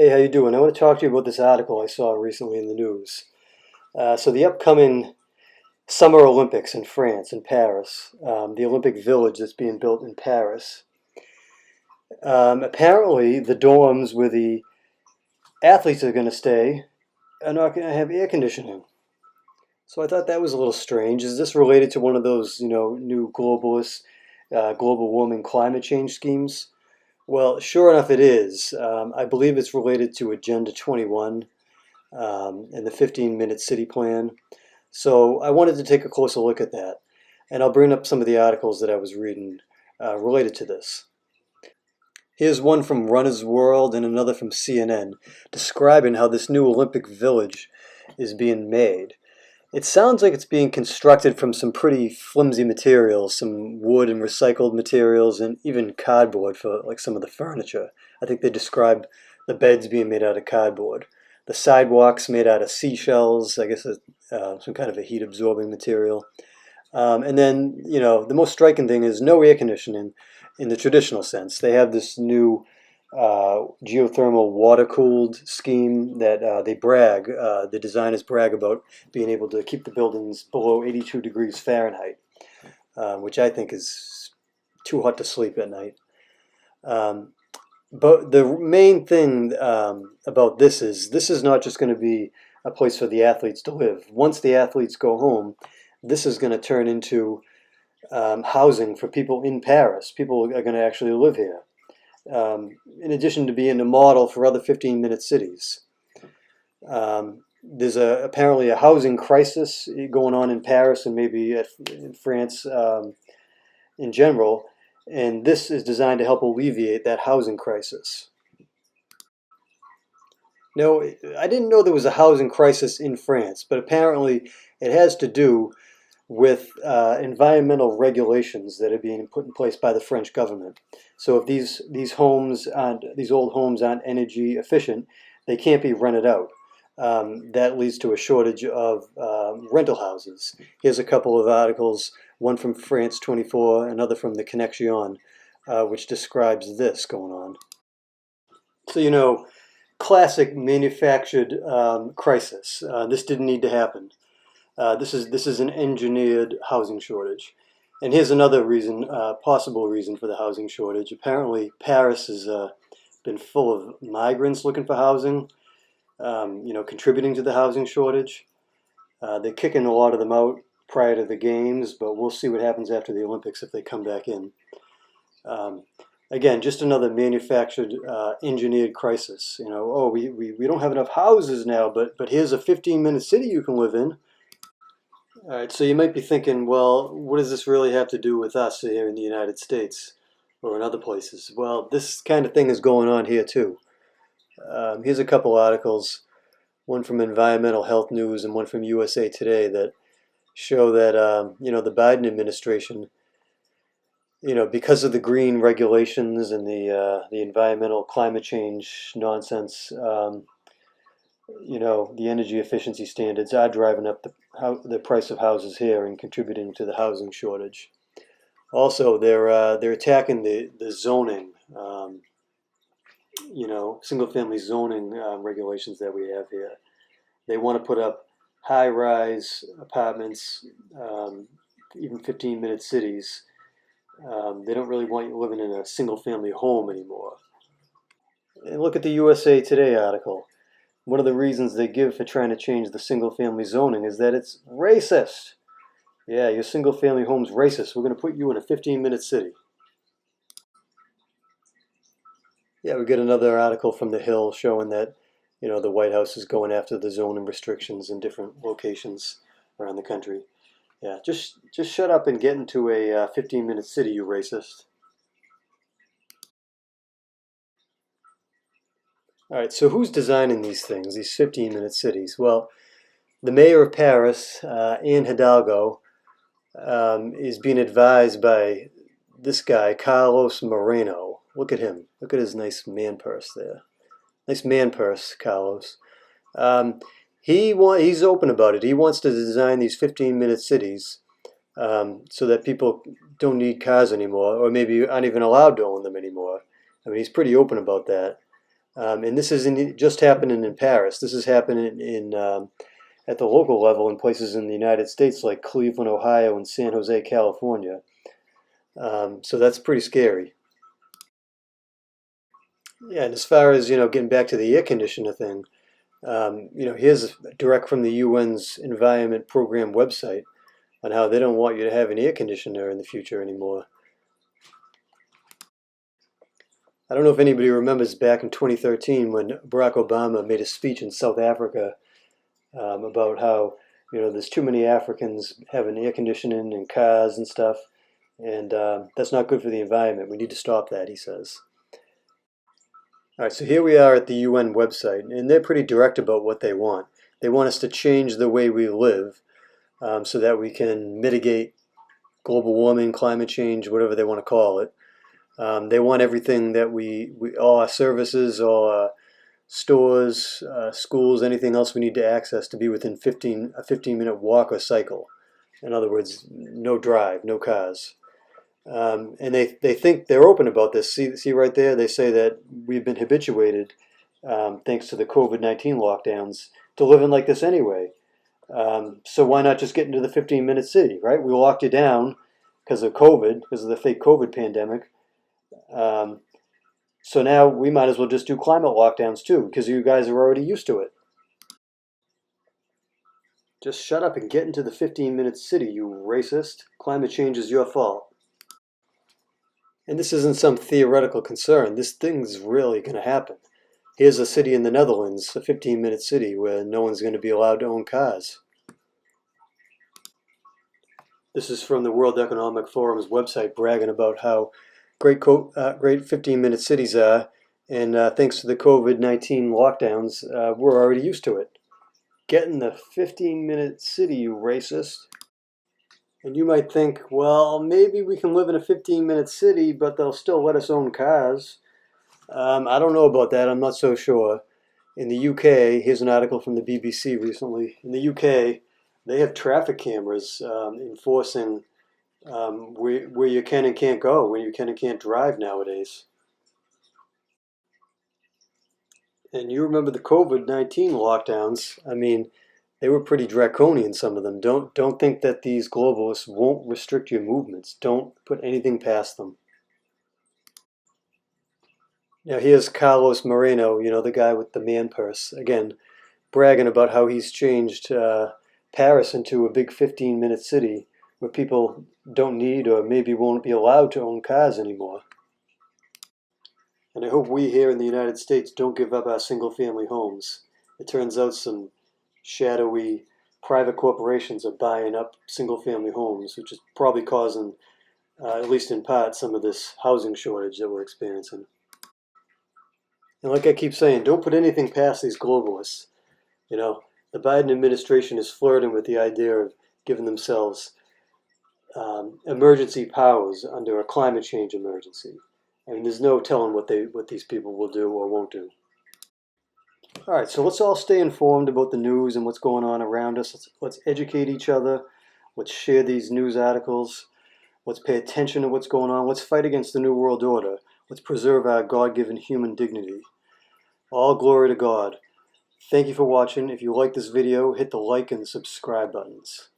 Hey, how you doing? I want to talk to you about this article I saw recently in the news. So the upcoming Summer Olympics in France, in Paris, the Olympic Village that's being built in Paris. Apparently, the dorms where the athletes are going to stay are not going to have air conditioning. So I thought that was a little strange. Is this related to one of those, new globalist, global warming climate change schemes? Well, sure enough, it is. I believe it's related to Agenda 21 and the 15-minute city plan. So I wanted to take a closer look at that, and I'll bring up some of the articles that I was reading related to this. Here's one from Runner's World and another from CNN describing how this new Olympic Village is being made. It sounds like it's being constructed from some pretty flimsy materials, some wood and recycled materials, and even cardboard for like some of the furniture. I think they described the beds being made out of cardboard. The sidewalks made out of seashells, I guess some kind of a heat-absorbing material. And then, the most striking thing is no air conditioning in the traditional sense. They have this new geothermal water-cooled scheme that the designers brag about being able to keep the buildings below 82 degrees Fahrenheit, which I think is too hot to sleep at night. But the main thing about this is not just going to be a place for the athletes to live. Once the athletes go home, this is going to turn into housing for people in Paris. People are going to actually live here, in addition to being a model for other 15-minute cities. There's apparently a housing crisis going on in Paris and maybe in France in general, and this is designed to help alleviate that housing crisis. No, I didn't know there was a housing crisis in France, but apparently it has to do with environmental regulations that are being put in place by the French government. So if these old homes aren't energy efficient, they can't be rented out. That leads to a shortage of rental houses. Here's a couple of articles, one from France 24, another from the Connexion, which describes this going on. So, classic manufactured crisis. This didn't need to happen. This is an engineered housing shortage. And here's another reason, possible reason for the housing shortage. Apparently, Paris has been full of migrants looking for housing, contributing to the housing shortage. They're kicking a lot of them out prior to the games, but we'll see what happens after the Olympics if they come back in. Um, Again, just another manufactured, engineered crisis. We don't have enough houses now, but here's a 15-minute city you can live in. All right, so you might be thinking, well, what does this really have to do with us here in the United States or in other places? Well, this kind of thing is going on here too. Here's a couple articles, one from Environmental Health News and one from USA Today, that show that the Biden administration, because of the green regulations and the environmental climate change nonsense, the energy efficiency standards are driving up the price of houses here and contributing to the housing shortage. Also, they're attacking the zoning, single-family zoning regulations that we have here. They want to put up high-rise apartments, even 15-minute cities. They don't really want you living in a single-family home anymore. And look at the USA Today article. One of the reasons they give for trying to change the single-family zoning is that it's racist. Yeah, your single-family home's racist. We're going to put you in a 15-minute city. Yeah, we get another article from The Hill showing that, the White House is going after the zoning restrictions in different locations around the country. Yeah, just shut up and get into a 15-minute city, you racist. All right, so who's designing these things, these 15-minute cities? Well, the mayor of Paris, Anne Hidalgo, is being advised by this guy, Carlos Moreno. Look at him. Look at his nice man purse there. Nice man purse, Carlos. Um, he's open about it. He wants to design these 15-minute cities so that people don't need cars anymore, or maybe aren't even allowed to own them anymore. I mean, he's pretty open about that. And this isn't just happening in Paris. This is happening at the local level in places in the United States like Cleveland, Ohio, and San Jose, California. So that's pretty scary. Yeah, and as far as getting back to the air conditioner thing, here's direct from the UN's Environment Program website on how they don't want you to have an air conditioner in the future anymore. I don't know if anybody remembers back in 2013 when Barack Obama made a speech in South Africa about how there's too many Africans having air conditioning in cars and stuff, and that's not good for the environment. We need to stop that, he says. All right, so here we are at the UN website, and they're pretty direct about what they want. They want us to change the way we live so that we can mitigate global warming, climate change, whatever they want to call it. They want everything that all our services, all our stores, schools, anything else we need to access to be within a 15-minute walk or cycle. In other words, no drive, no cars. And they think they're open about this. See right there, they say that we've been habituated, thanks to the COVID-19 lockdowns, to living like this anyway. So why not just get into the 15-minute city, right? We locked you down because of COVID, because of the fake COVID pandemic. So now we might as well just do climate lockdowns too, because you guys are already used to it. Just shut up and get into the 15-minute city, you racist. Climate change is your fault. And this isn't some theoretical concern. This thing's really going to happen. Here's a city in the Netherlands, a 15-minute city where no one's going to be allowed to own cars. This is from the World Economic Forum's website bragging about how great 15-minute cities are, and thanks to the COVID-19 lockdowns, we're already used to it. Get in the 15-minute city, you racist. And you might think, well, maybe we can live in a 15-minute city, but they'll still let us own cars. I don't know about that. I'm not so sure. In the UK, here's an article from the BBC recently. In the UK, they have traffic cameras enforcing where you can and can't go, where you can and can't drive nowadays. And you remember the COVID-19 lockdowns. I mean, they were pretty draconian, some of them. Don't think that these globalists won't restrict your movements. Don't put anything past them. Now here's Carlos Moreno, the guy with the man purse, again, bragging about how he's changed Paris into a big 15-minute city where people don't need or maybe won't be allowed to own cars anymore. And I hope we here in the United States don't give up our single-family homes. It turns out some shadowy private corporations are buying up single-family homes, which is probably causing, at least in part, some of this housing shortage that we're experiencing. And like I keep saying, don't put anything past these globalists. The Biden administration is flirting with the idea of giving themselves emergency powers under a climate change emergency. I mean, there's no telling what these people will do or won't do. All right, so let's all stay informed about the news and what's going on around us. Let's educate each other. Let's share these news articles. Let's pay attention to what's going on. Let's fight against the New World Order. Let's preserve our God-given human dignity. All glory to God. Thank you for watching. If you like this video, hit the like and subscribe buttons.